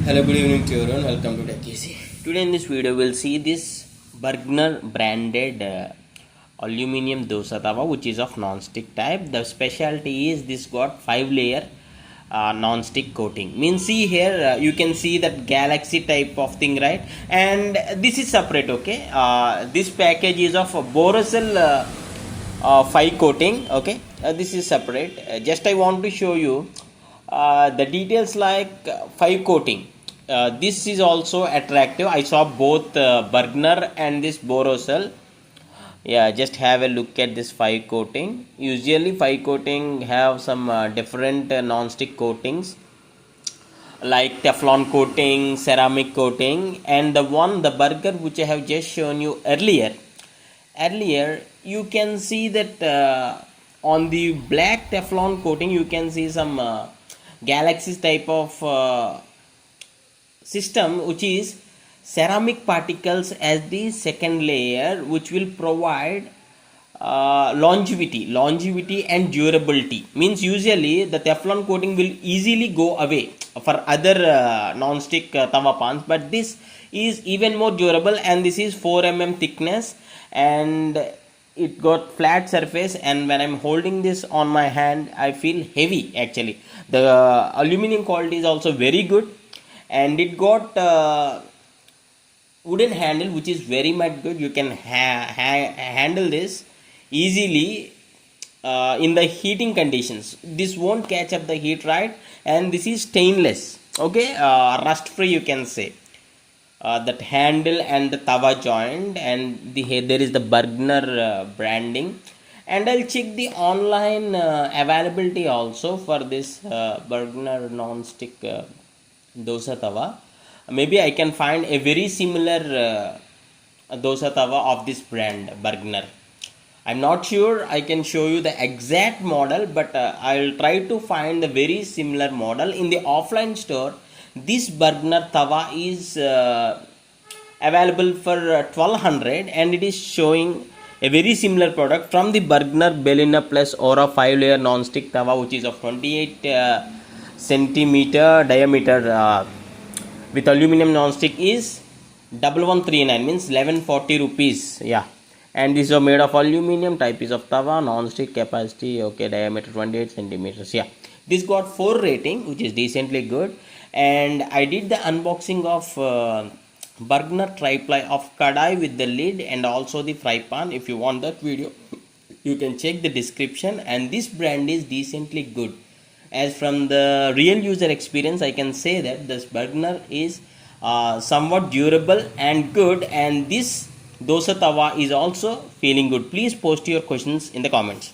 Hello, good evening to everyone. Welcome to TechEasy. Today in this video, we'll see this Bergner branded aluminium dosa tawa, which is of non-stick type. The specialty is this got 5-layer non-stick coating. Means see here, you can see that galaxy type of thing, right? And this is separate, okay? This package is of Borosel 5 coating, okay? This is separate. Just I want to show you the details like 5 coating. This is also attractive. I saw both Bergner and this Borosel. Yeah, just have a look at this 5 coating. Usually 5 coating have some different non-stick coatings like Teflon coating, ceramic coating, and the burger which I have just shown you earlier you can see that on the black Teflon coating you can see some galaxies type of system, which is ceramic particles as the second layer, which will provide longevity and durability. Means usually the Teflon coating will easily go away for other non-stick tawa pans, but this is even more durable, and this is 4 mm thickness and it got flat surface, and when I'm holding this on my hand I feel heavy. Actually the aluminum quality is also very good, and it got wooden handle which is very much good. You can handle this easily in the heating conditions. This won't catch up the heat, right? And this is stainless, okay, rust free, you can say. That handle and the tawa joint, and there is the Bergner branding. And I'll check the online availability also for this Bergner non-stick dosa tawa. Maybe I can find a very similar dosa tawa of this brand Bergner. I'm not sure I can show you the exact model, but I'll try to find the very similar model in the offline store. This Bergner tawa is available for 1200, and it is showing a very similar product from the Bergner Bellini Plus Aura 5-layer non-stick tawa, which is of 28 centimeter diameter with aluminum non-stick is 1139, means 1140 rupees. Yeah, and these are made of aluminum. Type is of tawa, non-stick, capacity, okay, diameter 28 centimeters. Yeah, this got 4 rating, which is decently good. And I did the unboxing of Bergner tri-ply of kadai with the lid and also the fry pan. If you want that video, you can check the description. And this brand is decently good. As from the real user experience, I can say that this Bergner is somewhat durable and good, and this dosa tawa is also feeling good. Please post your questions in the comments.